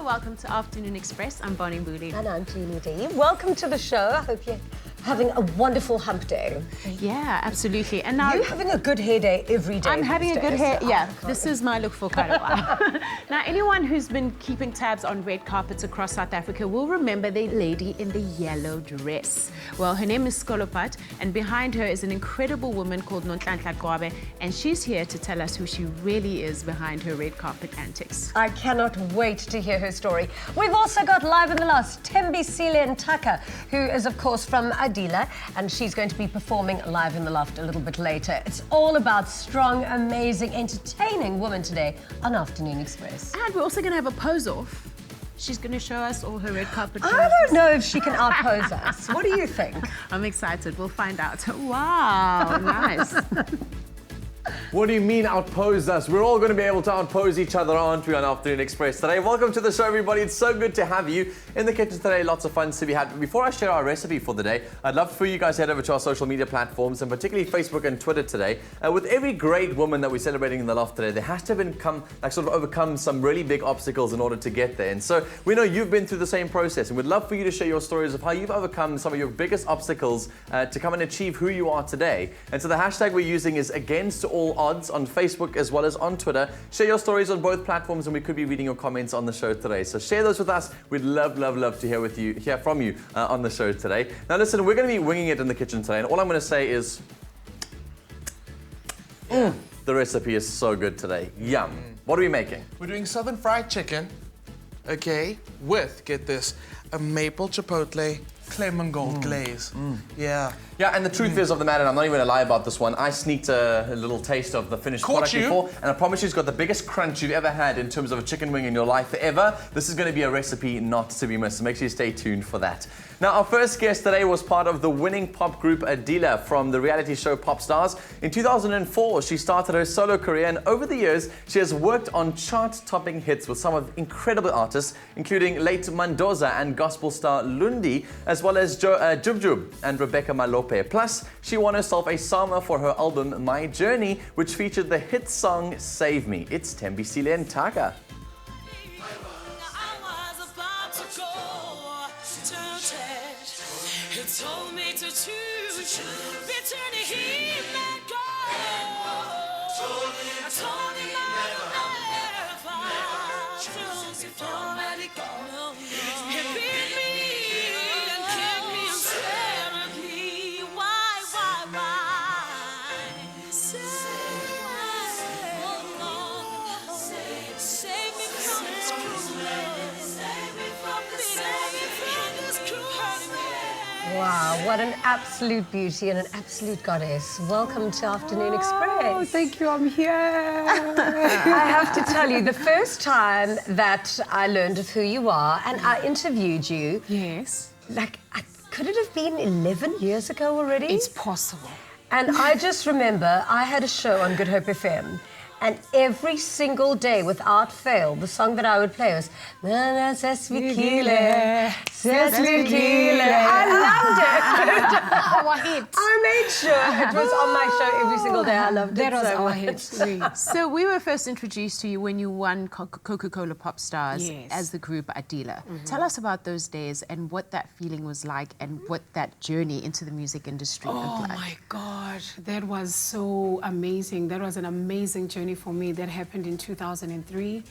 welcome to Afternoon Express. I'm Bonnie Booley. And I'm Jeannie D. Welcome to the show. I hope you're having a wonderful hump day. Yeah, absolutely. And now you're having a good hair day every day. I'm having a good hair. So yeah, this is my look for quite a while. Now, anyone who's been keeping tabs on red carpets across South Africa will remember the lady in the yellow dress. Well, her name is Skolopad, and behind her is an incredible woman called Nonhlanhla Gwabe, and she's here to tell us who she really is behind her red carpet antics. I cannot wait to hear her story. We've also got live in the loft Thembisile Ntaka, who is, of course, from Adila, and she's going to be performing live in the loft a little bit later. It's all about strong, amazing, entertaining women today on Afternoon Express. And we're also going to have a pose-off. She's going to show us all her red carpet poses. I don't know if she can outpose us. What do you think? I'm excited. We'll find out. Wow, nice. What do you mean outpose us? We're all going to be able to outpose each other, aren't we, on Afternoon Express today? Welcome to the show, everybody. It's so good to have you in the kitchen today. Lots of fun to be had. Before I share our recipe for the day, I'd love for you guys to head over to our social media platforms, and particularly Facebook and Twitter today. With every great woman that we're celebrating in the loft today, there has to have overcome some really big obstacles in order to get there. And so we know you've been through the same process, and we'd love for you to share your stories of how you've overcome some of your biggest obstacles to come and achieve who you are today. And so the hashtag we're using is against all odds on Facebook as well as on Twitter. Share your stories on both platforms, and we could be reading your comments on the show today. So share those with us. We'd love to hear from you on the show today. Now listen, we're going to be winging it in the kitchen today, and all I'm going to say is the recipe is so good today. Yum. What are we making? We're doing southern fried chicken, okay, with, get this, a maple chipotle lemon gold glaze. Yeah. Yeah, and the truth is of the matter, and I'm not even going to lie about this one, I sneaked a little taste of the finished product before, and I promise you it's got the biggest crunch you've ever had in terms of a chicken wing in your life ever. This is going to be a recipe not to be missed, so make sure you stay tuned for that. Now, our first guest today was part of the winning pop group Adila from the reality show Pop Stars. In 2004, she started her solo career, and over the years, she has worked on chart-topping hits with some of incredible artists, including late Mandoza and gospel star Lundi, as well as Jub Jub and Rebecca Malope. Plus, she won herself a SAMA for her album My Journey, which featured the hit song Save Me. It's Thembisile Ntaka. Told me to choose between him and God. I told him I'd never choose if already gone. He beat me and kicked me and stared at me. Why? Save me from this cruel. Save me from this cruel. Wow, what an absolute beauty and an absolute goddess. Welcome to Afternoon Express. Oh, thank you, I'm here. I have to tell you, the first time that I learned of who you are and I interviewed you, yes, could it have been 11 years ago already? It's possible. And I just remember I had a show on Good Hope FM, and every single day, without fail, the song that I would play was Sesvikile. I loved it. Our hit. I made sure it was on my show every single day. I loved it. That was so our much. hit. So we were first introduced to you when you won Coca-Cola Pop Stars Yes. as the group Adila. Tell us about those days and what that feeling was like and what that journey into the music industry looked Oh like. my God, that was so amazing. That was an amazing journey for me. That happened in 2003.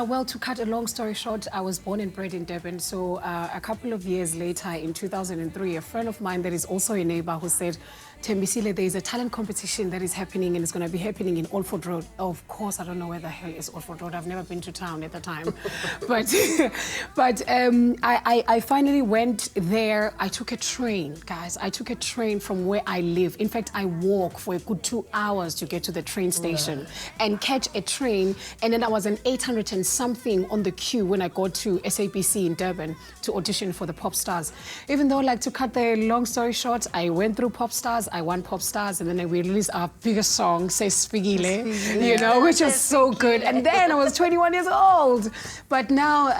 Well, to cut a long story short, I was born and bred in Durban. So a couple of years later, in 2003, a friend of mine that is also a neighbor who said, Tembisile, there is a talent competition that is happening, and it's going to be happening in Old Fort Road. Of course, I don't know where the hell is Old Fort Road. I've never been to town at the time. but I finally went there. I took a train, guys. I took a train from where I live. In fact, I walk for a good 2 hours to get to the train station and catch a train. And then I was an 800 and something on the queue when I got to SABC in Durban to audition for the Pop Stars. Even though, to cut the long story short, I went through Pop Stars. I won Pop Stars, and then we released our biggest song, Thembisile, which was so good. And then I was 21 years old. But now,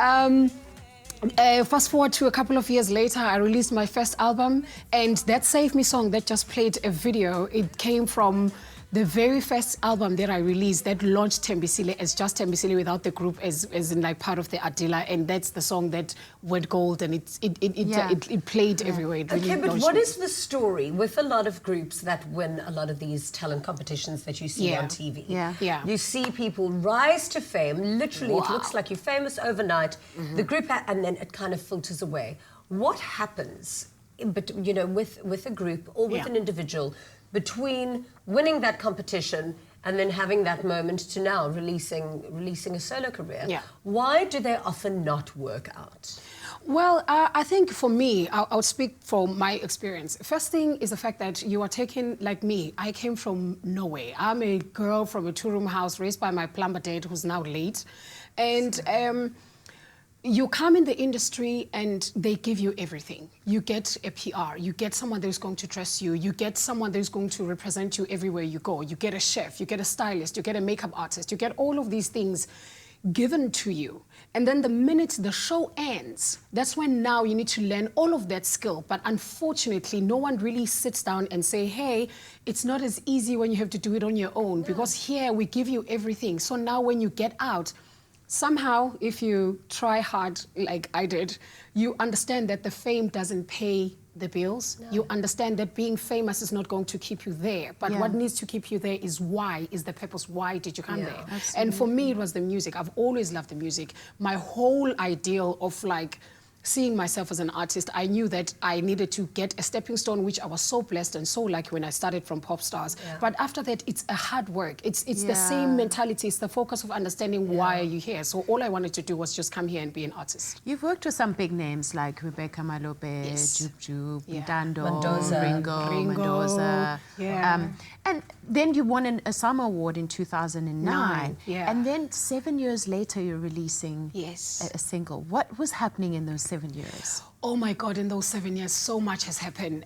fast forward to a couple of years later, I released my first album, and that Save Me song that just played a video, it came from the very first album that I released that launched Thembisile as just Thembisile without the group as in like part of the Adila, and that's the song that went gold and it played everywhere. It really Okay, but launched what me. is the story with a lot of groups that win a lot of these talent competitions that you see Yeah. on TV? Yeah. You see people rise to fame, literally it looks like you're famous overnight, the group, and then it kind of filters away. What happens, with a group or with an individual between winning that competition and then having that moment to now releasing a solo career? Yeah. Why do they often not work out? Well, I think for me, I'll speak from my experience. First thing is the fact that you are taken, like me, I came from nowhere. I'm a girl from a two-room house raised by my plumber dad who's now late. And you come in the industry and they give you everything. You get a PR, you get someone that is going to dress you, you get someone that is going to represent you everywhere you go. You get a chef, you get a stylist, you get a makeup artist, you get all of these things given to you. And then the minute the show ends, that's when now you need to learn all of that skill. But unfortunately, no one really sits down and say, hey, it's not as easy when you have to do it on your own, because here we give you everything. So now when you get out, somehow, if you try hard like I did, you understand that the fame doesn't pay the bills. No. You understand that being famous is not going to keep you there. But what needs to keep you there is why, is the purpose. Why did you come there? Absolutely. And for me, it was the music. I've always loved the music. My whole ideal of like seeing myself as an artist, I knew that I needed to get a stepping stone, which I was so blessed and so lucky when I started from pop stars. Yeah. But after that, it's a hard work. It's the same mentality. It's the focus of understanding why are you here. So all I wanted to do was just come here and be an artist. You've worked with some big names like Rebecca Malope, Jub, Dando, Mendoza. Ringo, Mendoza. Yeah. And then you won a Summer Award in 2009. Yeah. And then 7 years later, you're releasing Yes. a single. What was happening in those 7 years? Oh my God, in those 7 years, so much has happened.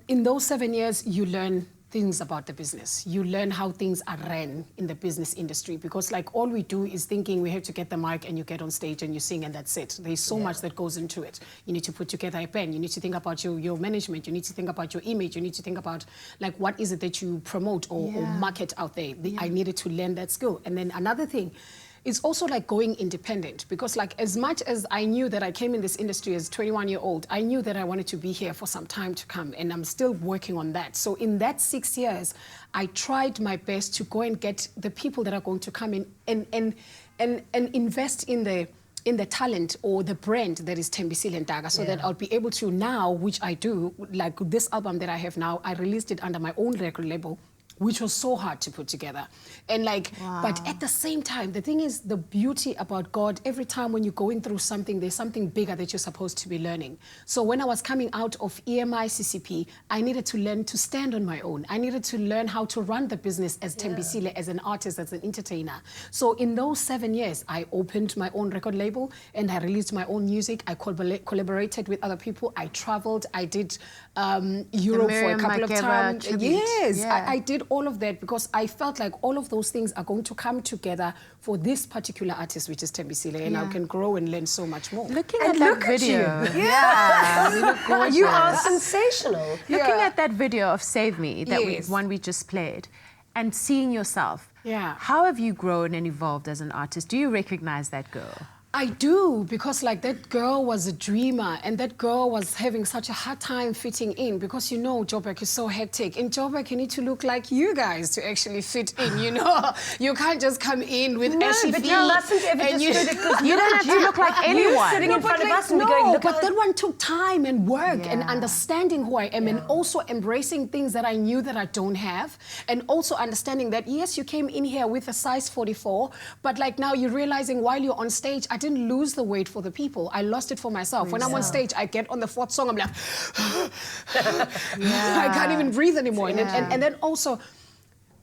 In those 7 years, you learn things about the business. You learn how things are ran in the business industry, because like all we do is thinking we have to get the mic and you get on stage and you sing and that's it. There's so much that goes into it. You need to put together a band. You need to think about your management. You need to think about your image. You need to think about like what is it that you promote or market out there. I needed to learn that skill. And then another thing, it's also like going independent, because like as much as I knew that I came in this industry as a 21-year-old, I knew that I wanted to be here for some time to come, and I'm still working on that. So in that 6 years, I tried my best to go and get the people that are going to come in and invest in the talent or the brand that is Thembisile Ntaka, so that I'll be able to now, which I do, like this album that I have now, I released it under my own record label, which was so hard to put together. And like, but at the same time, the thing is, the beauty about God, every time when you're going through something, there's something bigger that you're supposed to be learning. So when I was coming out of EMI CCP, I needed to learn to stand on my own. I needed to learn how to run the business as Thembisile, as an artist, as an entertainer. So in those 7 years, I opened my own record label and I released my own music. I collaborated with other people. I traveled. I did Europe for a couple of times. Yes, I did all of that because I felt like all of those things are going to come together for this particular artist, which is Thembisile, and I can grow and learn so much more. Looking at that video. You look gorgeous. You are sensational. Looking at that video of Save Me, that one we just played, and seeing yourself, how have you grown and evolved as an artist? Do you recognize that girl? I do, because like that girl was a dreamer and that girl was having such a hard time fitting in, because you know Joburg is so hectic. In Joburg you need to look like you guys to actually fit in, you know. You can't just come in with ashy feet. You mustn't ever discredit, because you don't have to look like anyone. Sitting in front of us and no, going, look, but that one took time and work and understanding who I am and also embracing things that I knew that I don't have, and also understanding that yes, you came in here with a size 44, but like now you're realizing while you're on stage, I didn't lose the weight for the people. I lost it for myself. When I'm on stage, I get on the fourth song, I'm like, I can't even breathe anymore. And then also,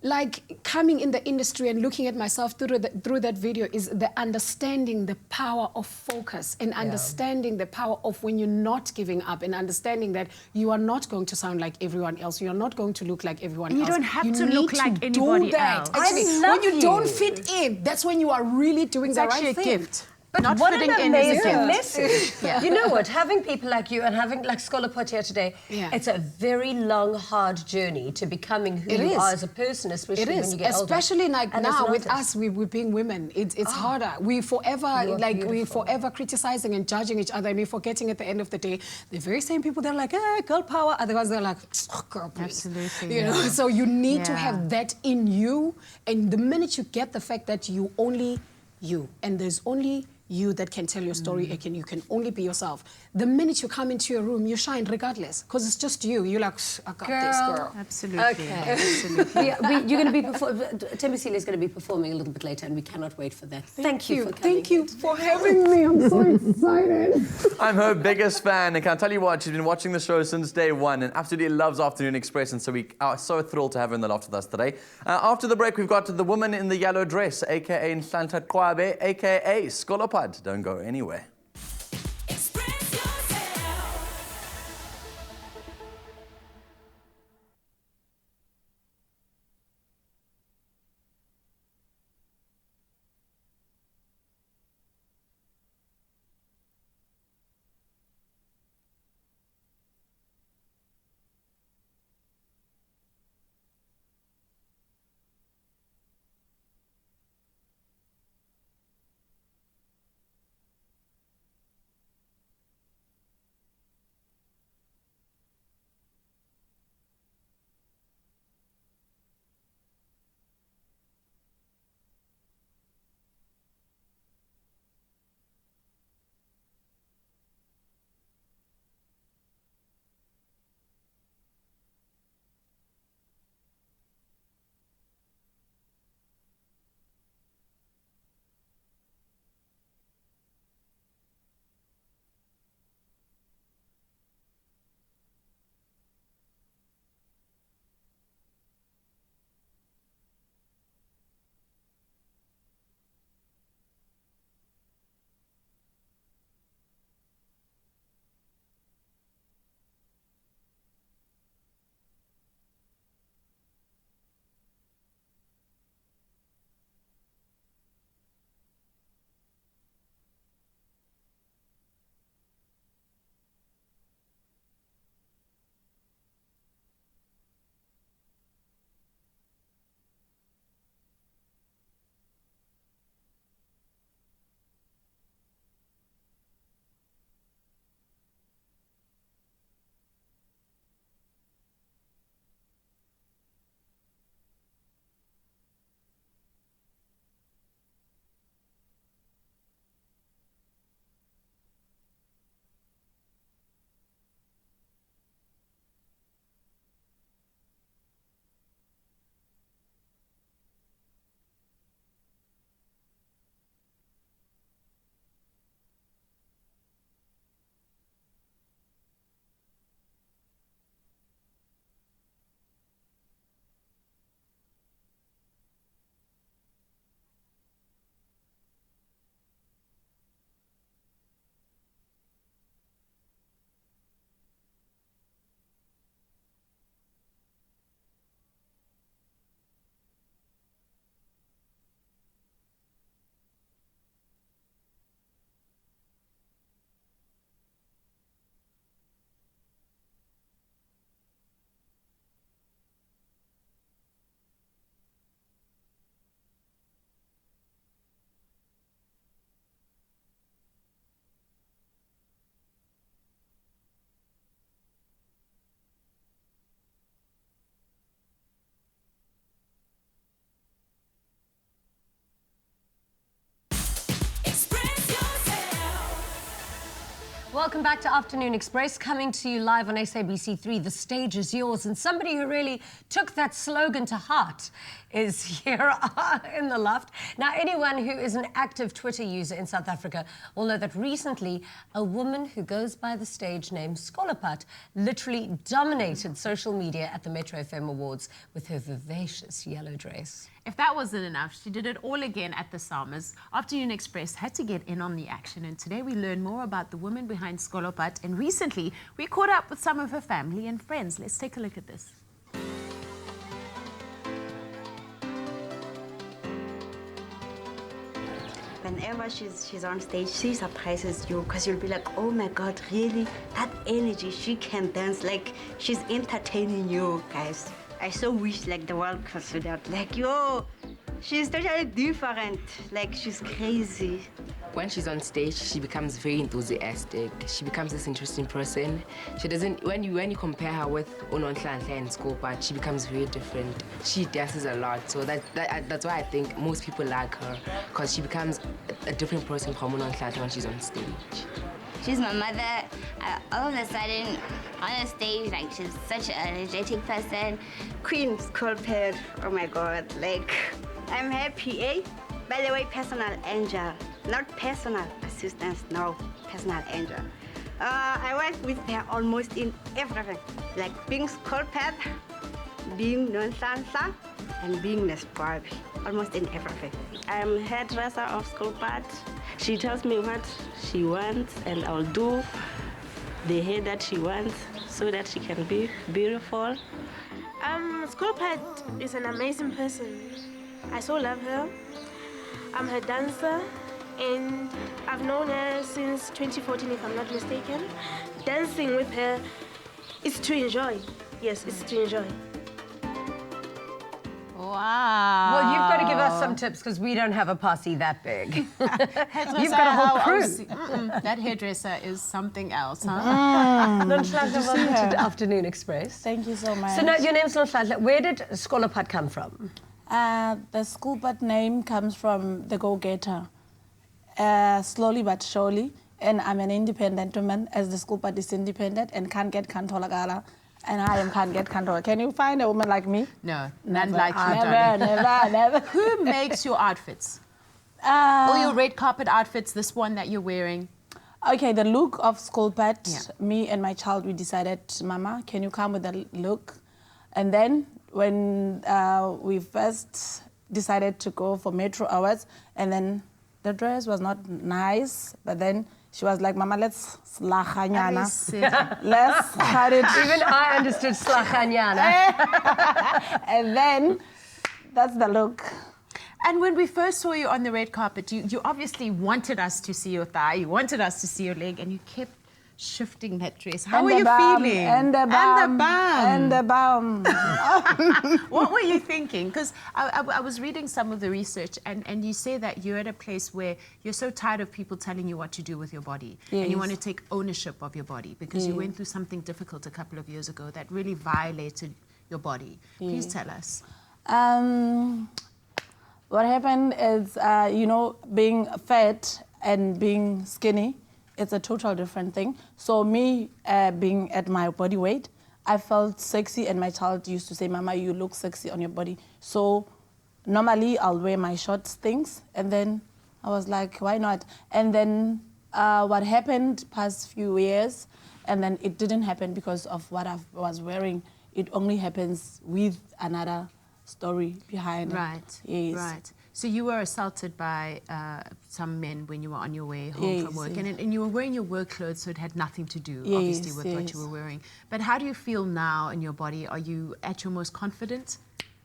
like coming in the industry and looking at myself through that video is the understanding the power of focus and understanding the power of when you're not giving up and understanding that you are not going to sound like everyone else. You are not going to look like everyone else. You don't have to look like anybody else. Actually, when you don't fit in, that's when you are really doing the right thing. It's actually a gift. But Not what fitting an in is amazing guilt. message. Yeah. You know what? Having people like you and having like Scala Pod here today, Yeah. it's a very long, hard journey to becoming who It you is. are as a person, especially It when is, you get older. especially like And as now an with artist. us, we being women. It's harder. We forever You are we beautiful. forever criticizing and judging each other, and we're forgetting at the end of the day, the very same people they're like, hey, girl power. Otherwise, they're like, oh, girl, please. Absolutely, You know. yeah. So you need to Yeah. have that in you, and the minute you get the fact that you only you, and there's only you that can tell your story, and you can only be yourself. The minute you come into your room, you shine regardless, because it's just you. You're like, I got this, girl. Absolutely. Okay. Absolutely. You're going to be Tembisile is going to be performing a little bit later, and we cannot wait for that. Thank you for coming. Thank you for having me. I'm so excited. I'm her biggest fan, and can I tell you what? She's been watching the show since day one and absolutely loves Afternoon Express, and so we are so thrilled to have her in the loft with us today. After the break, we've got the woman in the yellow dress, aka Ntaka, aka Skolopad. Don't go anywhere. Express yourself. Welcome back to Afternoon Express, coming to you live on SABC3. The stage is yours, and somebody who really took that slogan to heart is here in the loft. Now, anyone who is an active Twitter user in South Africa will know that recently a woman who goes by the stage name Skolopad literally dominated social media at the Metro FM Awards with her vivacious yellow dress. If that wasn't enough, she did it all again at the Summers. Afternoon Express had to get in on the action, and today we learn more about the woman behind Scalopad, and recently we caught up with some of her family and friends. Let's take a look at this. whenever she's on stage, she surprises you because you'll be like, oh my God, really? That energy, she can dance, like she's entertaining you guys. I so wish like the world could see that, like, yo, she's totally different, like she's crazy. When she's on stage, she becomes very enthusiastic. She becomes this interesting person. She doesn't, when you compare her with Unonhlanhla and Skolopad, she becomes very different. She dances a lot, so that's why I think most people like her, because she becomes a different person from Unonhlanhla when she's on stage. She's my mother. All of a sudden, on the stage, like, she's such an energetic person. Queen Skolopad, oh my God, like, I'm happy, eh? By the way, personal angel, not personal assistance, no, personal angel. I work with her almost in everything, like being Skolopad, being Nonhlanhla, and being Nespabi, almost in everything. I'm hairdresser of Skolopad. She tells me what she wants, and I'll do the hair that she wants so that she can be beautiful. Skolopad is an amazing person. I so love her. I'm her dancer, and I've known her since 2014, if I'm not mistaken. Dancing with her is to enjoy. Yes, it's to enjoy. Wow. Well, you've got to give us some tips because we don't have a posse that big. You've got a whole crew. That hairdresser is something else, huh? Nonhlanhla, welcome to Afternoon Express. Thank you so much. So now your name's Nonhlanhla. Where did Skolopad come from? The Skolopad name comes from the go-getter, slowly but surely. And I'm an independent woman, as the Skolopad is independent and can't get Kantolagala. And I can't get Kantola. Can you find a woman like me? No, none Never. like you, Never. Who makes your outfits? All your red carpet outfits, this one that you're wearing? Okay, the look of Skolopad, me and my child, we decided, Mama, can you come with the look? And then when we first decided to go for metro hours, and then the dress was not nice, but then she was like, Mama, let's slachanyana. Let's cut it. Even I understood slachanyana. And then that's the look. And when we first saw you on the red carpet, you obviously wanted us to see your thigh, you wanted us to see your leg, and you kept shifting that dress. How were you feeling? And the bum. And the bum. What were you thinking? Because I was reading some of the research, and you say that you're at a place where you're so tired of people telling you what to do with your body. Yes. And you want to take ownership of your body because you went through something difficult a couple of years ago that really violated your body. Please tell us. What happened is, being fat and being skinny, it's a total different thing. So me being at my body weight, I felt sexy, and my child used to say, Mama, you look sexy on your body. So normally I'll wear my short things, and then I was like, why not? And then what happened past few years, and then it didn't happen because of what I was wearing. It only happens with another story behind Right, it. Yes. right. So you were assaulted by some men when you were on your way home from work, and you were wearing your work clothes, so it had nothing to do, obviously, with what you were wearing. But how do you feel now in your body? Are you at your most confident?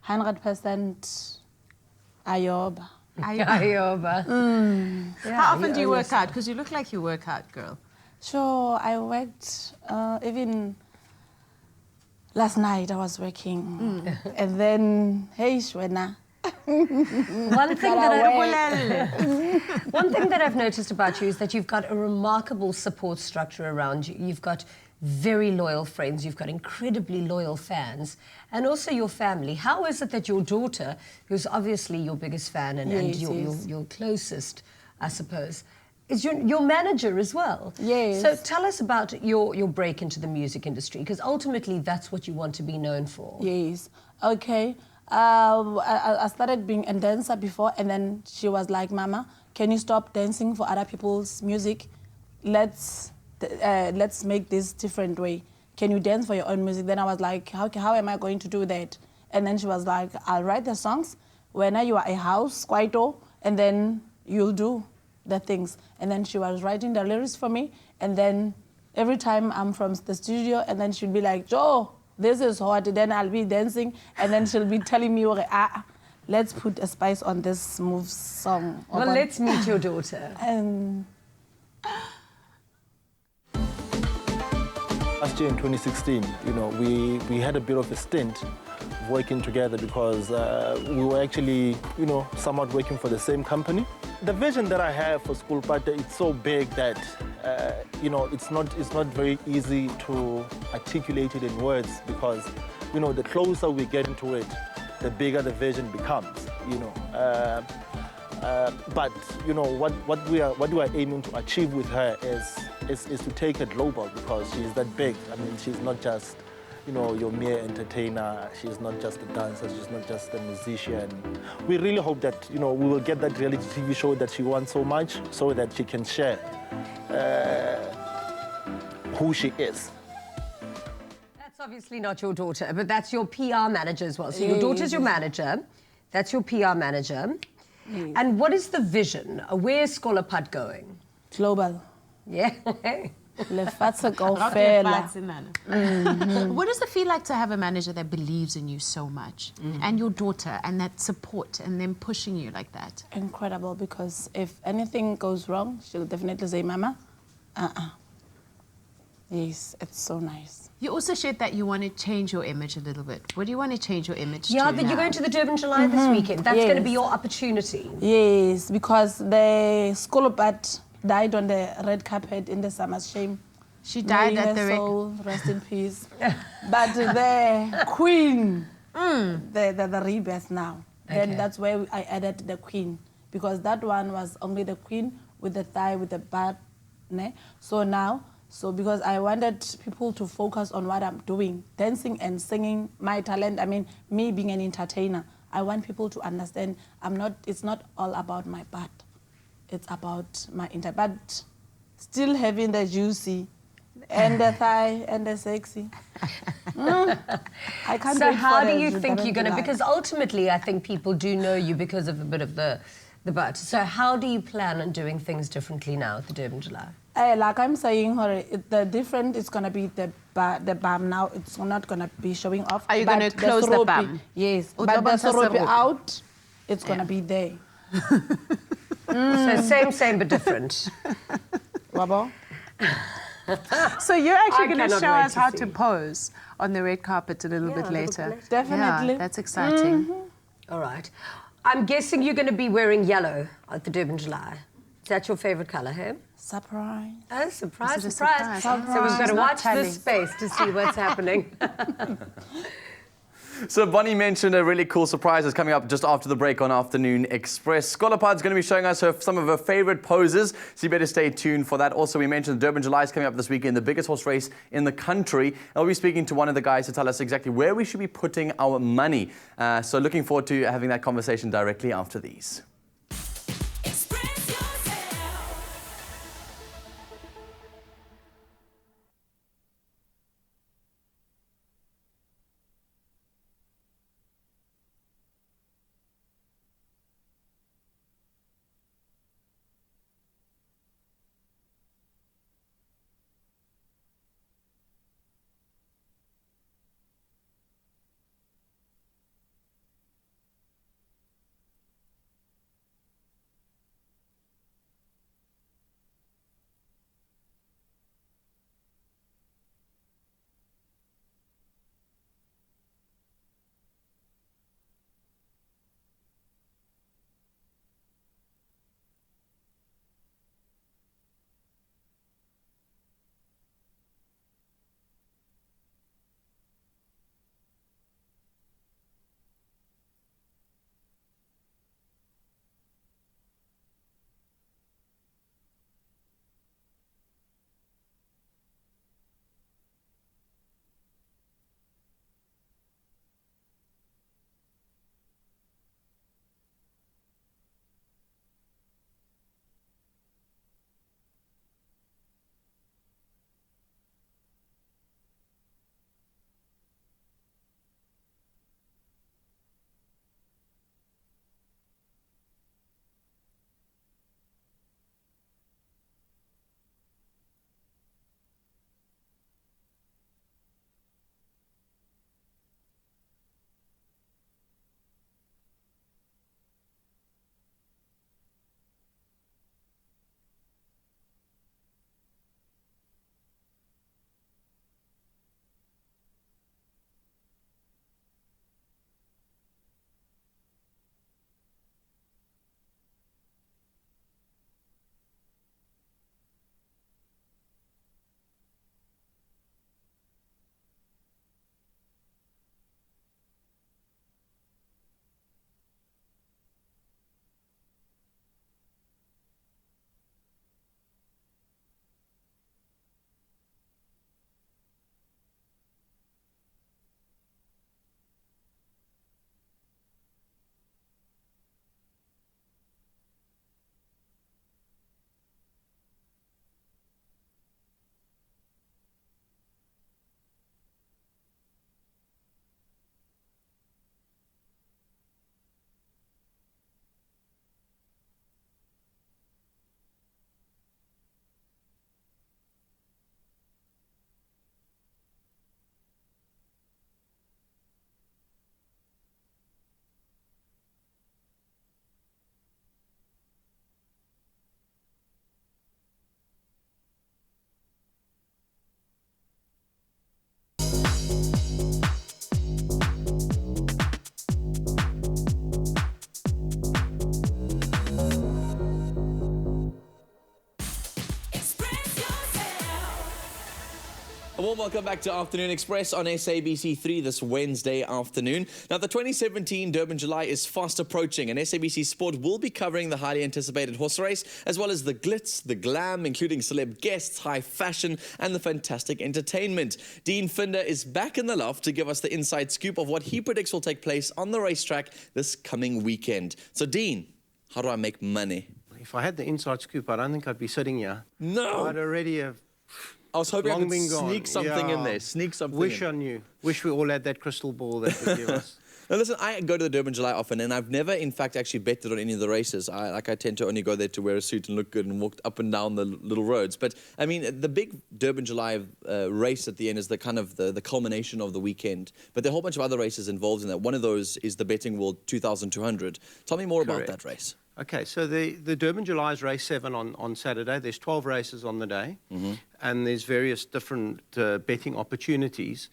100% Ayoba. Ayoba. How often do you work out? Because you look like you work out, girl. Sure, I worked even last night I was working. And then, hey, Shwena. One thing that I've noticed about you is that you've got a remarkable support structure around you. You've got very loyal friends, you've got incredibly loyal fans, and also your family. How is it that your daughter, who's obviously your biggest fan and your closest, I suppose, is your manager as well? Yes. So tell us about your break into the music industry, because ultimately that's what you want to be known for. Yes. Okay. I started being a dancer before, and then she was like, Mama, can you stop dancing for other people's music? Let's make this different way. Can you dance for your own music? Then I was like, how am I going to do that? And then she was like, I'll write the songs when you are a house, kwaito, and then you'll do the things. And then she was writing the lyrics for me, and then every time I'm from the studio, and then she'd be like, Joe, this is hot, then I'll be dancing, and then she'll be telling me, let's put a spice on this smooth song. Well, let's meet your daughter. And last year in 2016, you know, we had a bit of a stint working together because we were actually, you know, somewhat working for the same company. The vision that I have for Scala Pod, it's so big that, you know, it's not very easy to articulate it in words because, you know, the closer we get into it, the bigger the vision becomes, you know. But, you know, what we are aiming to achieve with her is to take it global because she's that big. I mean, she's not just, you know, your mere entertainer. She's not just a dancer. She's not just a musician. We really hope that, you know, we will get that reality TV show that she wants so much so that she can share who she is. That's obviously not your daughter, but that's your PR manager as well. So your daughter's your manager. That's your PR manager. Yes. And what is the vision? Where's Scala Pod going? Global. Yeah. Lefatshe kaofela. What does it feel like to have a manager that believes in you so much and your daughter and that support and them pushing you like that? Incredible, because if anything goes wrong, she'll definitely say, Mama, Yes, it's so nice. You also shared that you want to change your image a little bit. What do you want to change your image to but now? you're going to the Durban July this weekend. That's going to be your opportunity. Yes, because the Scala Pod died on the red carpet in the summer's shame. She died May at her the soul rest in peace. But the queen, the rebirth now. Then that's where I added the queen, because that one was only the queen with the thigh, with the butt. Ne? So now, because I wanted people to focus on what I'm doing, dancing and singing, my talent, I mean, me being an entertainer, I want people to understand it's not all about my butt. It's about my but still having the juicy and the thigh and the sexy. I can't So wait how for do the you think you're going to, July. because ultimately I think people do know you because of a bit of the butt. So how do you plan on doing things differently now at the Durban July? Like I'm saying, the different is going to be the bum now. It's not going to be showing off. Are you going to close the bum? Yes, but the soropi out, it's going to be there. So same but different. Wabo? So you're actually going to cannot show wait us to how see. to pose on the red carpet a little bit later. Definitely. Yeah, that's exciting. All right. I'm guessing you're going to be wearing yellow at the Durban July. Is that your favourite colour, hey? Surprise. Oh, surprise, Is it a surprise. surprise? So we've got to She's not watch telling. this space to see what's happening. So Bonnie mentioned a really cool surprise is coming up just after the break on Afternoon Express. Scala Pod's going to be showing us some of her favourite poses, so you better stay tuned for that. Also, we mentioned the Durban July is coming up this weekend, the biggest horse race in the country. I'll be speaking to one of the guys to tell us exactly where we should be putting our money. So looking forward to having that conversation directly after these. A warm welcome back to Afternoon Express on SABC3 this Wednesday afternoon. Now, the 2017 Durban July is fast approaching, and SABC Sport will be covering the highly anticipated horse race, as well as the glitz, the glam, including celeb guests, high fashion, and the fantastic entertainment. Dean Finder is back in the loft to give us the inside scoop of what he predicts will take place on the racetrack this coming weekend. So, Dean, how do I make money? If I had the inside scoop, I don't think I'd be sitting here. No! I'd already have... I was hoping I could sneak something in Yeah. there. Sneak something Wish in. I knew. Wish we all had that crystal ball that they give us. Now listen, I go to the Durban July often, and I've never, in fact, actually betted on any of the races. I tend to only go there to wear a suit and look good and walk up and down the little roads. But, I mean, the big Durban July race at the end is the kind of the culmination of the weekend. But there are a whole bunch of other races involved in that. One of those is the Betting World 2200. Tell me more about that race. Okay, so the Durban July is race 7 on Saturday. There's 12 races on the day, and there's various different betting opportunities.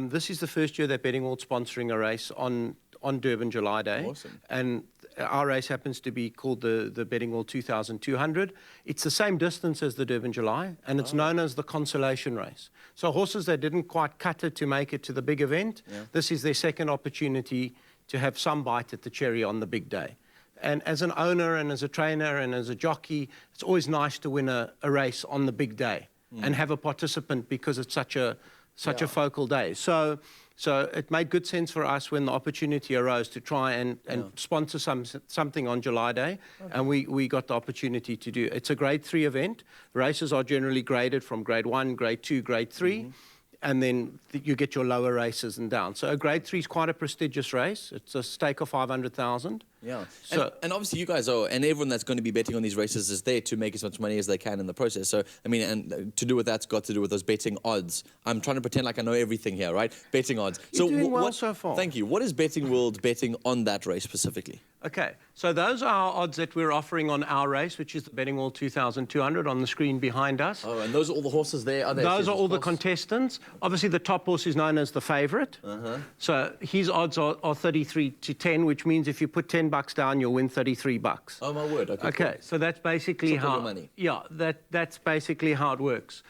This is the first year that Betting World sponsoring a race on Durban July Day. Awesome. And our race happens to be called the Betting World 2200. It's the same distance as the Durban July, and it's known as the consolation race. So horses that didn't quite cut it to make it to the big event, this is their second opportunity to have some bite at the cherry on the big day. And as an owner and as a trainer and as a jockey, it's always nice to win a race on the big day and have a participant because it's such a focal day. So it made good sense for us when the opportunity arose to try and sponsor something on July Day, and we got the opportunity to do it. It's a grade 3 event. Races are generally graded from grade 1, grade 2, grade 3. And then you get your lower races and down. So a grade 3 is quite a prestigious race. It's a stake of 500,000. Yeah. So, and obviously you guys are, and everyone that's going to be betting on these races is there to make as much money as they can in the process. So, I mean, and to do with that's got to do with those betting odds. I'm trying to pretend like I know everything here, right? Betting odds. You're doing well so far. Thank you. What is Betting World betting on that race specifically? Okay, so those are our odds that we're offering on our race, which is the Betting World 2200 on the screen behind us. Oh, and those are all the horses there? Are they those are all the contestants. Obviously, the top horse is known as the favourite. So his odds are 33 to 10, which means if you put $10 down, you'll win $33. Oh, my word. Okay, cool. So that's basically how... money. Yeah, that's basically how it works.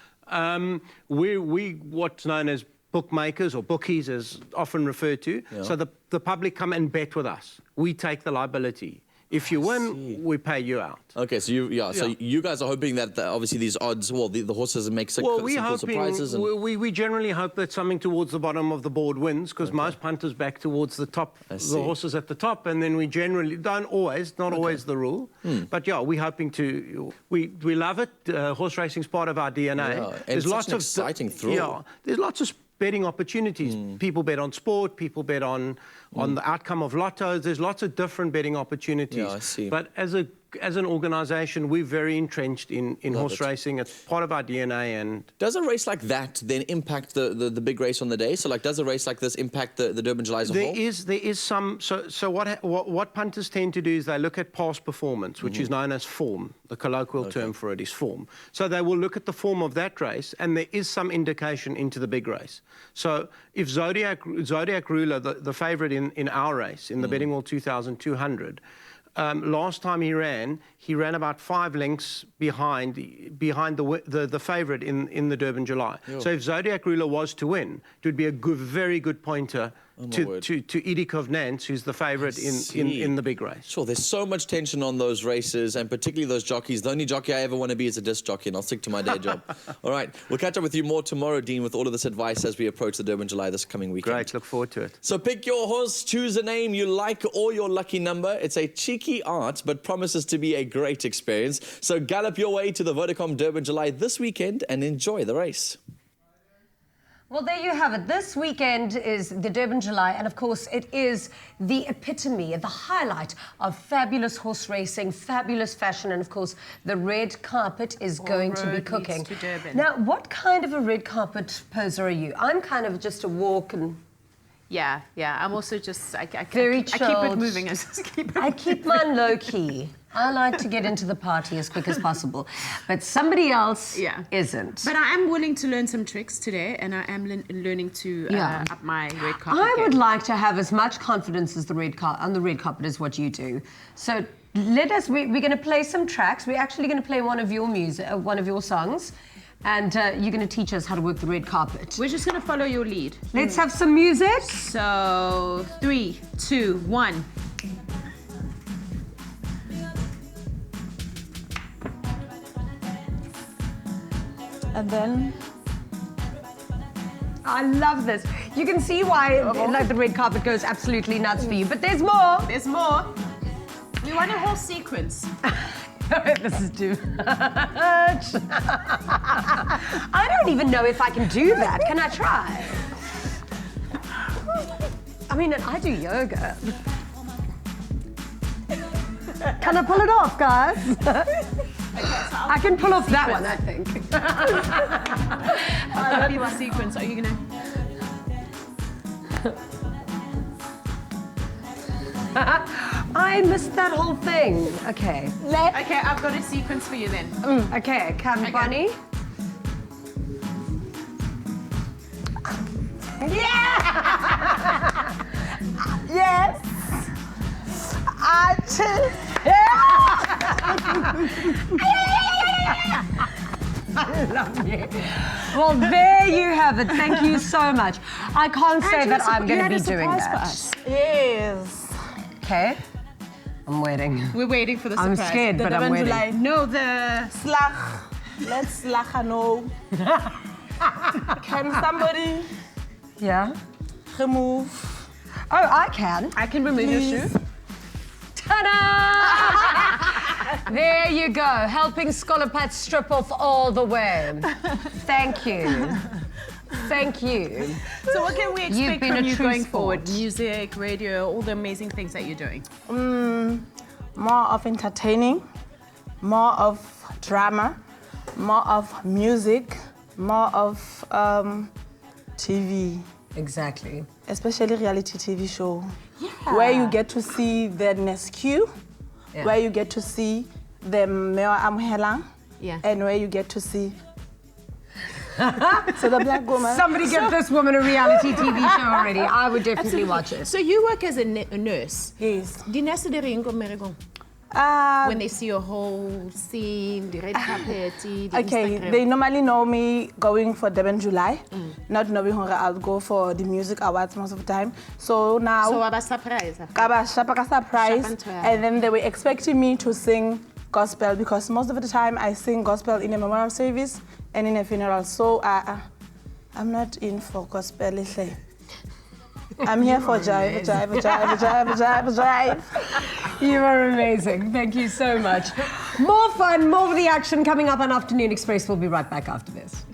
We what's known as bookmakers, or bookies as often referred to. So the public come and bet with us. We take the liability. If you win, we pay you out. Okay, so you guys are hoping that obviously these odds, well, the horses make some cool surprises. We generally hope that something towards the bottom of the board wins, because most punters back towards the top, the horses at the top, and then we generally don't always, not always the rule. But yeah, we're hoping to. We love it. Horse racing is part of our DNA. Yeah, and there's lots of exciting thrill. Yeah, there's lots of betting opportunities. People bet on sport, people bet on the outcome of lottos. There's lots of different betting opportunities. Yeah, I see. But as an organisation, we're very entrenched in horse racing. It's part of our DNA. And does a race like that then impact the big race on the day? So, like, does a race like this impact the Durban July as a whole? There is some. So what punters tend to do is they look at past performance, which is known as form. The colloquial term for it is form. So they will look at the form of that race, and there is some indication into the big race. So if Zodiac Ruler, the favourite in our race, in the Betting World 2200, last time he ran about 5 lengths behind the favourite in the Durban July. So if Zodiac Ruler was to win, it would be a very good pointer to Edikov Nance, who's the favourite in the big race. Sure, there's so much tension on those races, and particularly those jockeys. The only jockey I ever want to be is a disc jockey, and I'll stick to my day job. All right, we'll catch up with you more tomorrow, Dean, with all of this advice as we approach the Durban July this coming weekend. Great, look forward to it. So pick your horse, choose a name you like or your lucky number. It's a cheeky art, but promises to be a great experience. So gallop your way to the Vodacom Durban July this weekend and enjoy the race. Well, there you have it. This weekend is the Durban July, and of course it is the epitome, the highlight of fabulous horse racing, fabulous fashion, and of course the red carpet is going to be cooking. To Durban. Now, what kind of a red carpet poser are you? I'm kind of just a walk and... Yeah. I'm also just... I keep chilled. it moving. I keep mine low-key. I like to get into the party as quick as possible. But somebody else isn't. But I am willing to learn some tricks today, and I am learning to up my red carpet I game. would like to have as much confidence as on the red carpet as what you do. So we're going to play some tracks. We're actually going to play one of your songs. And you're going to teach us how to work the red carpet. We're just going to follow your lead. Let's have some music. So 3, 2, 1. And then I love this. You can see why like the red carpet goes absolutely nuts for you. But there's more. There's more. We want a whole sequence. This is too much. I don't even know if I can do that. Can I try? I mean, I do yoga. Can I pull it off, guys? I can pull off that one, I think. I'll be the sequence. Are you gonna? I missed that whole thing. Okay. Okay, I've got a sequence for you then. Okay, come, Bunny. yeah. Yes. I love you. Well, there you have it. Thank you so much. I can't say that I'm going to be doing that. Yes. Okay. I'm waiting. We're waiting for the surprise. I'm scared, but I'm waiting. July. No, the slag. Let's slag no. Can somebody? Yeah. Remove. Oh, I can. I can remove your shoe. Ta-da! There you go, helping Skolopad strip off all the way. Thank you. Thank you. So what can we You've expect been from a you true going sport. forward? Music, radio, all the amazing things that you're doing. More of entertaining, more of drama, more of music, more of TV. Exactly. Especially reality TV show. Where you get to see the Nescu, where you get to see the Meo Amhelang, and where you get to see so the black woman. Somebody get this woman a reality TV show already. I would definitely watch it. So you work as a nurse. Yes. When they see your whole scene, the red carpet, the Okay, Instagram. they normally know me going for Durban July, not knowing how I'll go for the music awards most of the time. So now, So I surprise. surprise, and then they were expecting me to sing gospel because most of the time I sing gospel in a memorial service and in a funeral. So I'm not in for gospel. I'm here for jive. You are amazing. Thank you so much. More fun, more of the action coming up on Afternoon Express. We'll be right back after this.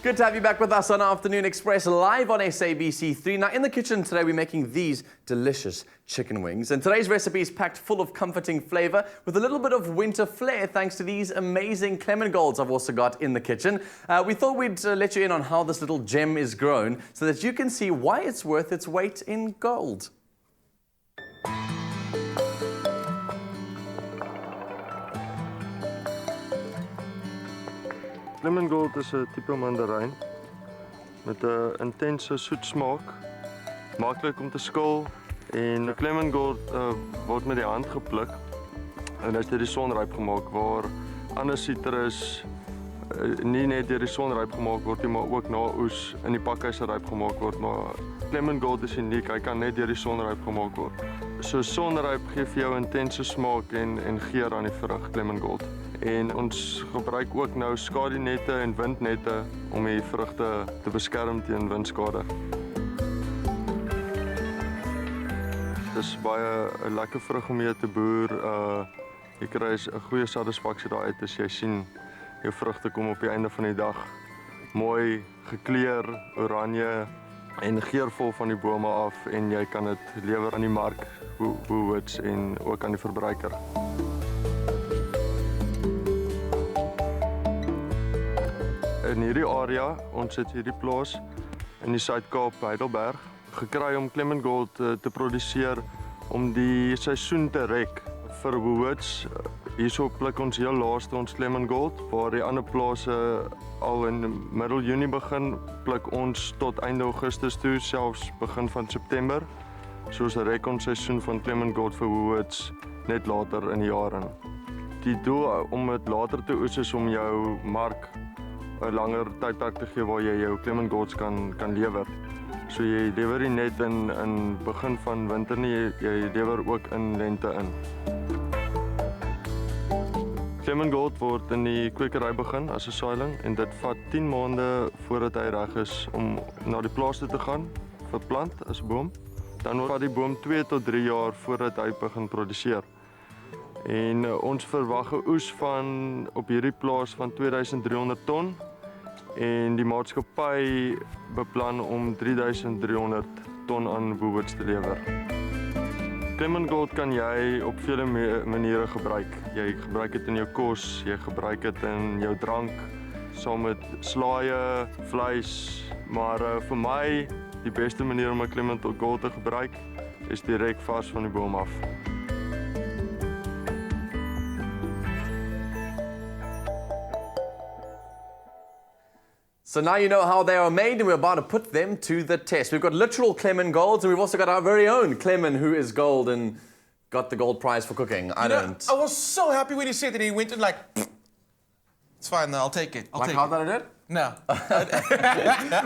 Good to have you back with us on Afternoon Express, live on SABC3. Now, in the kitchen today, we're making these delicious chicken wings. And today's recipe is packed full of comforting flavor with a little bit of winter flair thanks to these amazing Clement Golds I've also got in the kitchen. We thought we'd let you in on how this little gem is grown so that you can see why it's worth its weight in gold. Clement Gold is 'n tipe mandarijn met 'n intense soet smaak, maklik om te skil en Clement Gold word met die hand gepluk en dit is deur die sonryp gemaak waar ander sitrus nie net deur die sonryp gemaak word nie, maar ook na oes in die pakhuise ryp gemaak word, maar Clement Gold is uniek, hy kan net deur die sonryp gemaak word. So sonryp gee vir jou intense smaak en geur aan die vrug Clement Gold. En ons gebruik ook nou skadunette en windnette om die vrugte te beskerm teen windskade. Dis baie 'n lekker vrug om mee te boer. Jy kry 'n goeie satisfaksie daaruit as jy sien jou vrugte kom op die einde van die dag mooi gekleur, oranje en geurvol van die bome af en jy kan dit lewer aan die mark, woolworths en ook aan die verbruiker. In hierdie area, ons het hierdie plaas in die Suid-Kaap, Heidelberg, gekry om Clement Gold te produseer om die seisoen te rek vir woolworths. Hierso pluk ons heel laaste ons Clement Gold, waar die ander plase al in middel Junie begin, pluk ons tot einde Augustus toe, selfs begin van September. Soos rek ons seisoen van Clement Gold vir woolworths net later in die jaar in. Die doel om dit later te oes is om jou mark 'n langer tydperk te gee waar jy jou Clement Golds kan lewer. So jy lewer nie net in begin van winter nie, jy lewer ook in lente in. Clement Gold word in die kwekery begin as 'n saailing en dit vat 10 maande voordat hy reg is om na die plaas toe te gaan vir plant as boom. Dan vat die boom 2 tot 3 jaar voordat hy begin produseer. En ons verwag 'n oes van op hierdie plaas van 2300 ton en die maatskappy beplan om 3300 ton aan woolworths te lewer. Clement Gold kan jy op vele maniere gebruik. Jy gebruik dit in jou kos, jy gebruik dit in jou drank, saam met slaaie, vleis, maar vir my die beste manier om 'n Clement Gold te gebruik is direk vars van die boom af. So now you know how they are made and we're about to put them to the test. We've got literal Clement Golds and we've also got our very own Clement who is gold and got the gold prize for cooking. I don't. I was so happy when he said that. He went and like, it's fine, I'll take it. Like how that I did? No.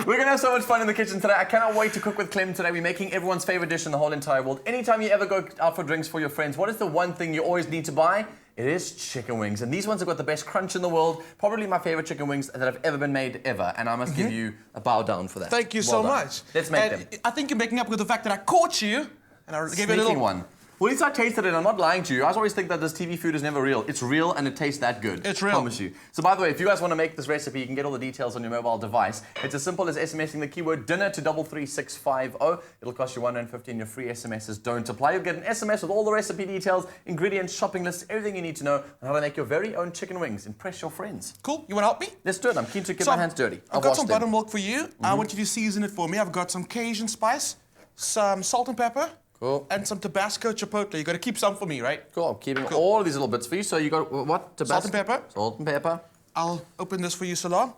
We're going to have so much fun in the kitchen today. I cannot wait to cook with Clem today. We're making everyone's favorite dish in the whole entire world. Anytime you ever go out for drinks for your friends, what is the one thing you always need to buy? It is chicken wings. And these ones have got the best crunch in the world. Probably my favorite chicken wings that have ever been made ever. And I must give you a bow down for that. Thank you so much. Let's make them. I think you're making up with the fact that I caught you and I gave you a little one. Well, at least I tasted it. I'm not lying to you. I always think that this TV food is never real. It's real and it tastes that good. It's real. I promise you. So by the way, if you guys want to make this recipe, you can get all the details on your mobile device. It's as simple as SMSing the keyword dinner to 33650. It'll cost you $1.50 and your free SMSs don't apply. You'll get an SMS with all the recipe details, ingredients, shopping lists, everything you need to know on how to make your very own chicken wings. Impress your friends. Cool. You want to help me? Let's do it. I'm keen to get my hands dirty. I've got some buttermilk for you. I want you to season it for me. I've got some Cajun spice, some salt and pepper. Cool. And some Tabasco chipotle. You got to keep some for me, right? Cool. I'm keeping all of these little bits for you. So you got what? Tabasco? Salt and pepper. Salt and pepper. I'll open this for you, Salon.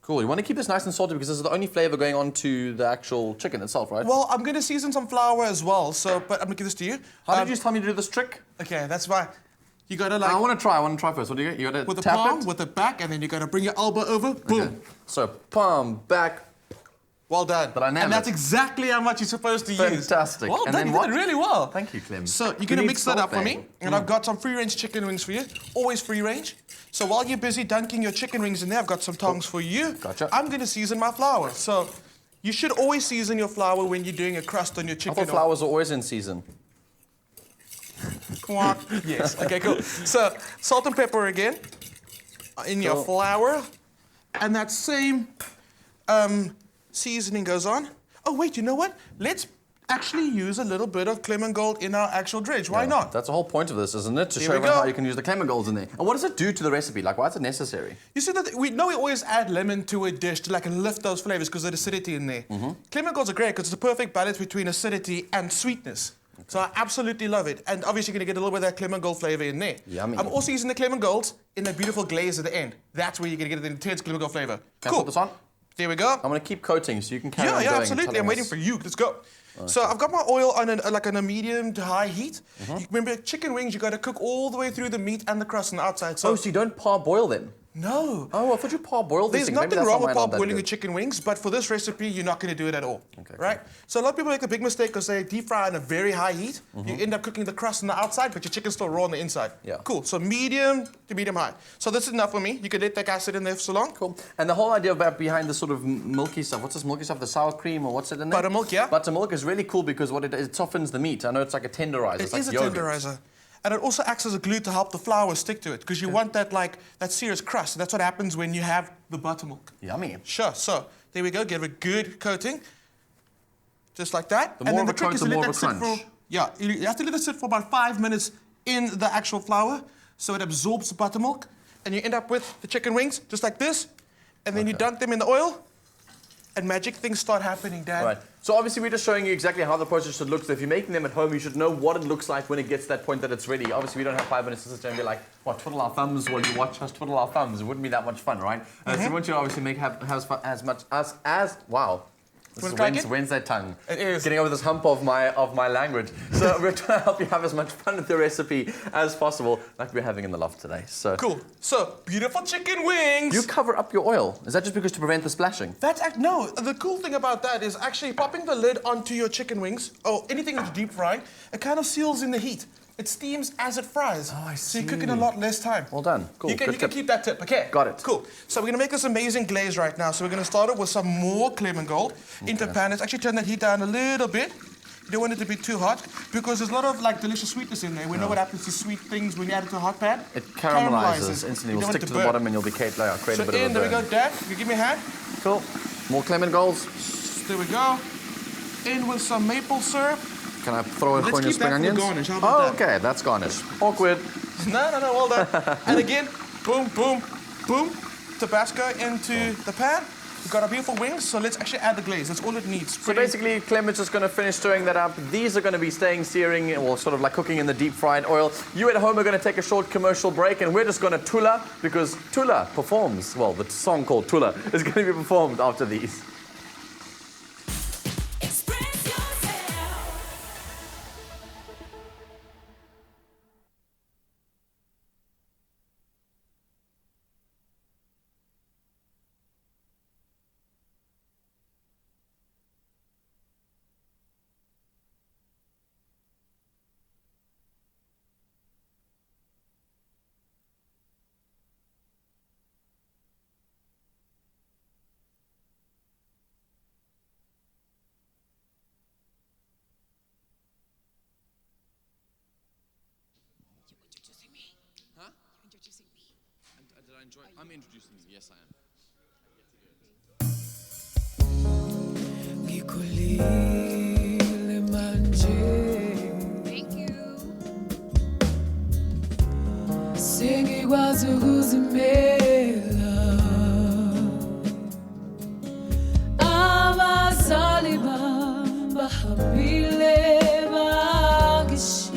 Cool. You want to keep this nice and salty because this is the only flavor going on to the actual chicken itself, right? Well, I'm going to season some flour as well. So, but I'm going to give this to you. How did you just tell me to do this trick? Okay, that's fine. You got to like. I want to try first. What do you get? You got to with the tap palm, it with the back, and then you got to bring your elbow over. Boom. Okay. So palm back. Well done. But I nailed and that's exactly how much you're supposed to use. Fantastic. Well and done, then you did it really well. Thank you, Clem. So you're going to mix that up for me. And I've got some free-range chicken wings for you. Always free-range. So while you're busy dunking your chicken wings in there, I've got some tongs for you. Gotcha. I'm going to season my flour. So you should always season your flour when you're doing a crust on your chicken. I thought flours are always in season. Yes. Okay, cool. So salt and pepper again in your flour. and that same seasoning goes on. Oh, wait, you know what? Let's actually use a little bit of Clement Gold in our actual dredge. Why not? That's the whole point of this, isn't it? To Here show we everyone go. how you can use the Clement Golds in there. And what does it do to the recipe? Like, why is it necessary? You see that we know we always add lemon to a dish to like lift those flavors because of the acidity in there. Clement Golds are great because it's a perfect balance between acidity and sweetness. So I absolutely love it. And obviously you're going to get a little bit of that Clement Gold flavor in there. Yummy. I'm also using the Clement Golds in a beautiful glaze at the end. That's where you're going to get the intense Clement Gold flavor. Can I put this on? There we go. I'm going to keep coating so you can carry on Yeah, going. absolutely. I'm waiting for you. Let's go. So I've got my oil on a medium to high heat. You remember chicken wings, you got to cook all the way through the meat and the crust on the outside. So you don't parboil them? No. Oh, I thought you parboiled these There's things. Maybe nothing that's wrong why with mine aren't that parboiling good. your chicken wings, but for this recipe, you're not going to do it at all. Right? So a lot of people make a big mistake because they deep fry on a very high heat. You end up cooking the crust on the outside, but your chicken's still raw on the inside. Yeah. Cool. So medium to medium high. So this is enough for me. You can let that guy sit in there for so long. Cool. And the whole idea about behind the sort of milky stuff, what's this milky stuff? The sour cream or what's it in there? Buttermilk, yeah. Buttermilk is really cool because what it does, it softens the meat. I know it's like a tenderizer. It is a tenderizer. And it also acts as a glue to help the flour stick to it because you want that that serious crust. And that's what happens when you have the buttermilk. Yummy. Sure. So there we go. Give it a good coating, just like that. The more of a coat, the more of a crunch. Yeah, you have to let it sit for about 5 minutes in the actual flour so it absorbs the buttermilk, and you end up with the chicken wings just like this, and then you dunk them in the oil, and magic things start happening, Dad. Right. So obviously we're just showing you exactly how the process should look. So if you're making them at home, you should know what it looks like when it gets to that point that it's ready. Obviously we don't have 5 minutes to sit there and be like, what, twiddle our thumbs while you watch us twiddle our thumbs. It wouldn't be that much fun, right? So we want you to obviously have as much wow. This is Wednesday tongue. It is. Getting over this hump of my language. So we're trying to help you have as much fun with the recipe as possible, like we're having in the loft today. So cool. So beautiful chicken wings. You cover up your oil. Is that just because to prevent the splashing? No. The cool thing about that is actually popping the lid onto your chicken wings or anything that's deep fried. It kind of seals in the heat. It steams as it fries. Oh, I see. So you're cooking a lot less time. Well done. Cool. You can keep that tip, okay? Got it. Cool. So we're going to make this amazing glaze right now. So we're going to start it with some more Clement Gold into pan. Let's actually turn that heat down a little bit. You don't want it to be too hot because there's a lot of delicious sweetness in there. We know what happens to sweet things when you add it to a hot pan. It caramelizes instantly. It'll stick to the bottom and you'll be create a bit of a burn. There we go, Dad. You give me a hand. Cool. More Clement Golds. There we go. In with some maple syrup. Can I throw in your spring onions? Garnish. How about that? Okay, that's garnish. Awkward. No, well done. And again, boom, boom, boom. Tabasco into the pan. We've got our beautiful wings, so let's actually add the glaze. That's all it needs. So basically, Clement's just going to finish stirring that up. These are going to be staying searing, or sort of like cooking in the deep fried oil. You at home are going to take a short commercial break, and we're just going to Tula, because Tula performs, well, the song called Tula is going to be performed after these. I'm introducing you. Yes, I am. Thank you. Sengikwazi ukuzimela abazali bami bahambile bangishiya.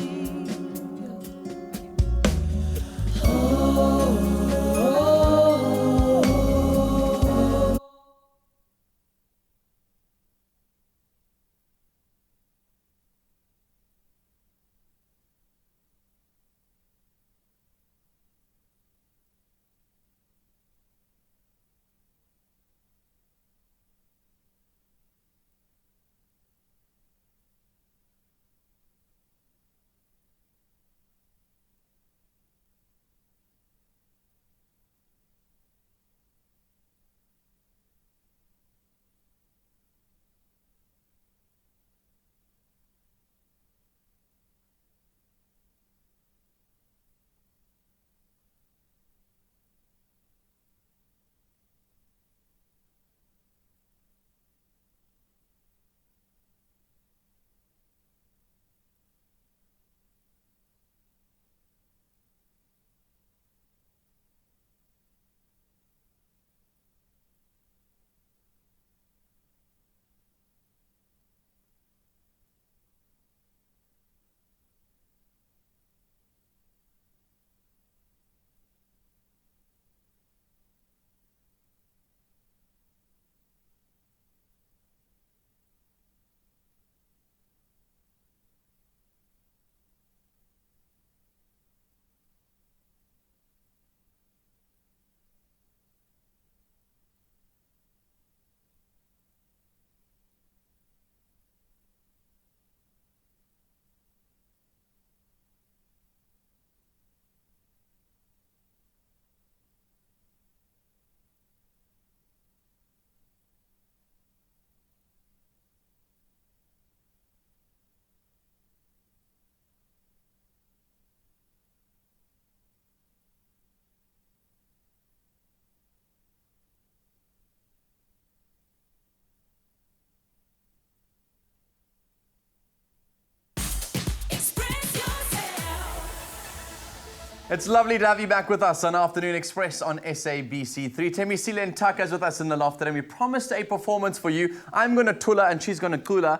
It's lovely to have you back with us on Afternoon Express on SABC3. Thembisile Ntaka is with us in the loft and we promised a performance for you. I'm going to Tula and she's going to Kula.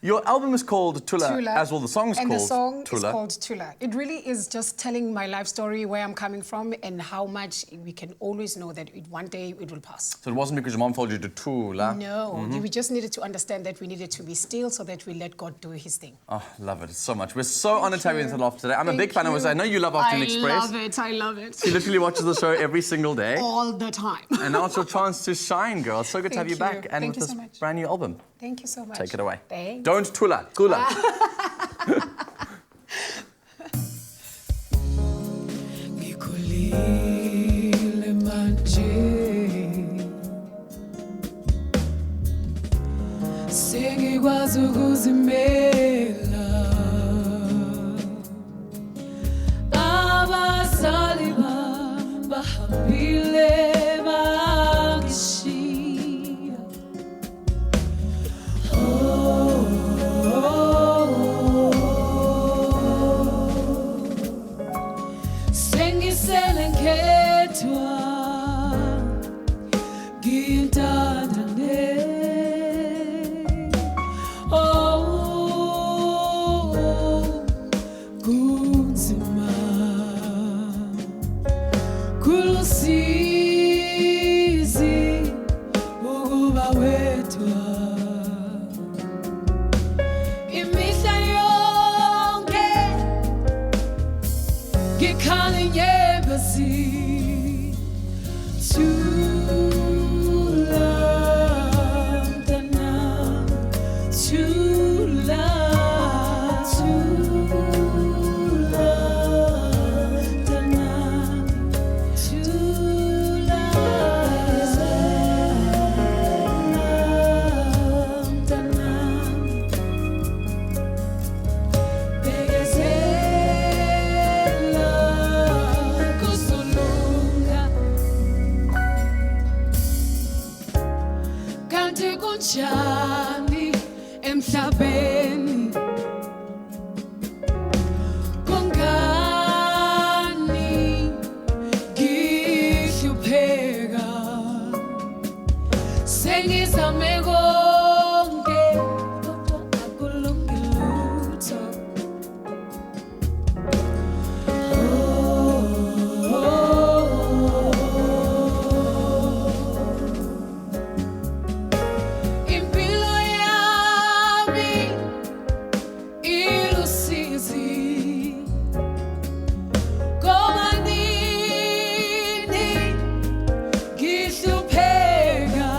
Your album is called Tula, as well the song's and called the song Tula. is called Tula. It really is just telling my life story, where I'm coming from, and how much we can always know that one day it will pass. So it wasn't because your mom told you to Tula? No, we just needed to understand that we needed to be still so that we let God do his thing. Oh, love it so much. We're so honoured to have you in the loft today. I'm a big fan of it. I know you love Afternoon Express. I love it. She literally watches the show every single day. All the time. And now it's your chance to shine, girl. So good to have you back. And Thank with you this so much. brand new album. Thank you so much. Take it away. Thanks. Don't Tula, Kula. Ngikhulile manje sengikwazi ukuzimela abazali bami bahambile bangishiya sengisele ngedwa ngintandane kunzima kulusizi ukuba wedwa imihla yonke ngikhala inyembezi Tula mntana Tula Tula mntana Tula mntana bekezela kusulunga kanti kunjani emhlabeni kungani ngihlupheka sengizame konke kodwa akulungi lutho impilo yami ilusizi ngoba nini ngihlupheka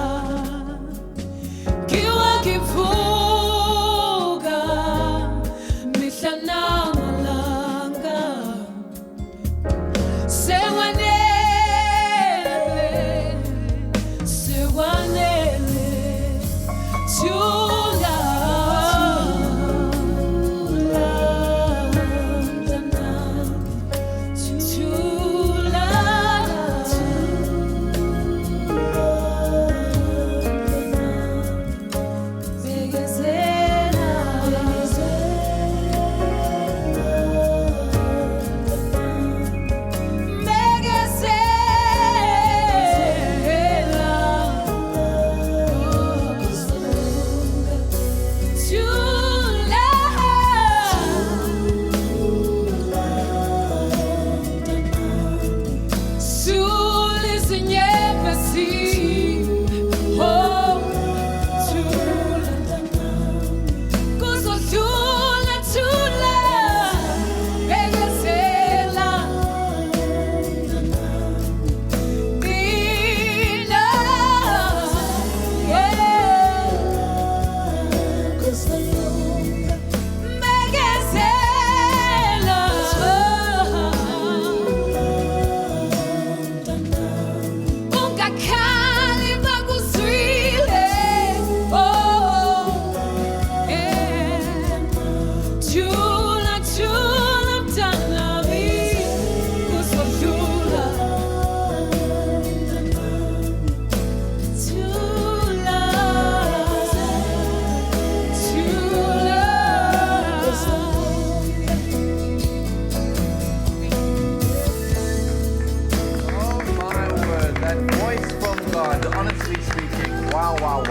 wow.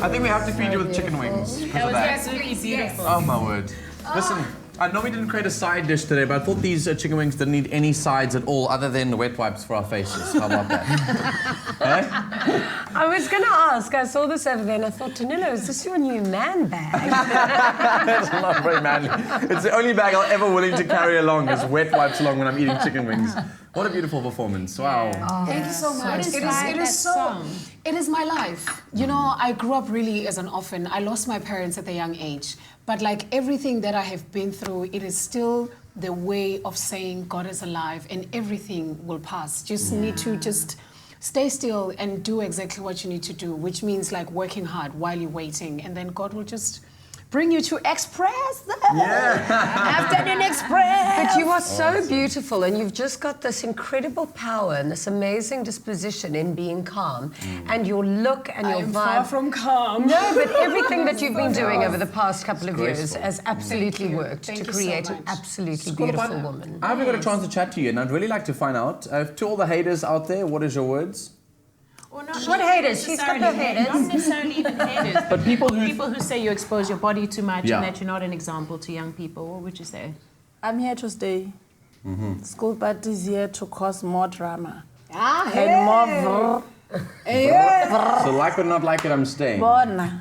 I think we have to feed you with chicken wings. That was absolutely beautiful. Oh my word. Listen, I know we didn't create a side dish today, but I thought these chicken wings didn't need any sides at all other than wet wipes for our faces. How about that? I was going to ask, I saw this over there and I thought, Danilo, is this your new man bag? That's not very manly. It's the only bag I'll ever willing to carry along is wet wipes along when I'm eating chicken wings. What a beautiful performance. Wow. Oh, thank you so much. It is my life. You know, I grew up really as an orphan. I lost my parents at a young age. But like everything that I have been through, it is still the way of saying God is alive and everything will pass. Just need to just stay still and do exactly what you need to do, which means like working hard while you're waiting. And then God will just bring you to Express. Afternoon Express. But you are so beautiful and you've just got this incredible power and this amazing disposition in being calm. And your look and your vibe. Far from calm. No, but everything that you've been doing over the past couple of years has absolutely worked to create an absolutely beautiful woman. I haven't got a chance to chat to you, and I'd really like to find out, to all the haters out there, what is your words? What haters? She's got no haters. Not necessarily even haters. But people who say you expose your body too much Yeah. and that you're not an example to young people. What would you say? I'm here to stay. Skolopad is here to cause more drama. Hey. And more So like or not like it, I'm staying. Bona.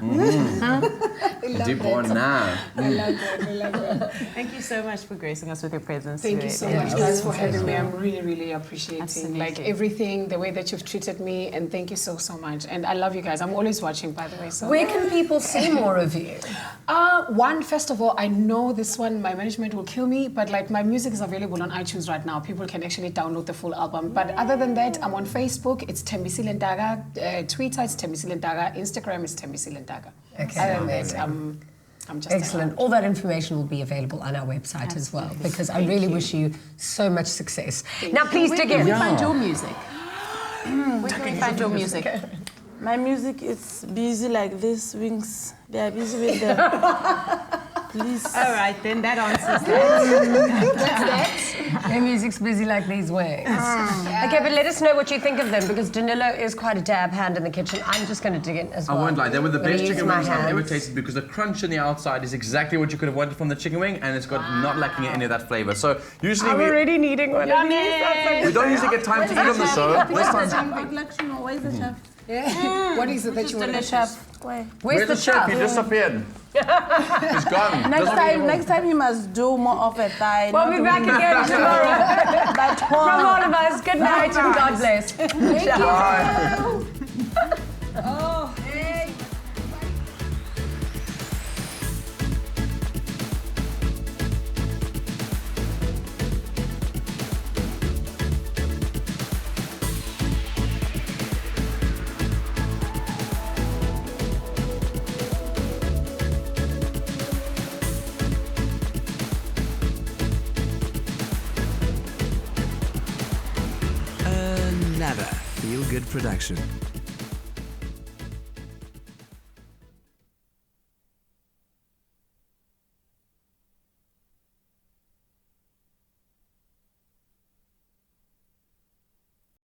Thank you so much for gracing us with your presence. Thank you so much, guys, for having me. I'm really, really appreciating like everything, the way that you've treated me, and thank you so, so much. And I love you guys. I'm always watching, by the way. So where can people see more of you? First of all, I know this one, my management will kill me, but like my music is available on iTunes right now. People can actually download the full album. But other than that, I'm on Facebook. It's Thembisile Ntaka. Twitter, it's Thembisile Ntaka. Instagram is Thembisile Ntaka. Okay. Other than that, I'm just excellent. All that information will be available on our website as well, because I really wish you so much success. Now, please dig in. Where can we find your music? Where can we find your music? My music is busy like this, wings. They are busy with the... Please. All right, then that answers that. What's that? Their music's busy like these wings. Okay, but let us know what you think of them, because Danilo is quite a dab hand in the kitchen. I'm just going to dig in as well. I won't lie, they were the best chicken wings I've ever hands. tasted, because the crunch on the outside is exactly what you could have wanted from the chicken wing, and it's got not lacking any of that flavor. So usually I'm already needing one of these. we don't usually get time to eat on the show. This time, Where's the chef? Yeah. What is it that you want to chef? Where's the chef? He disappeared. He's gone. Next time he must do more of a thigh. We'll be back again tomorrow. But From all of us, good night and God bless. Thank you. Oh, hey. Another feel-good production.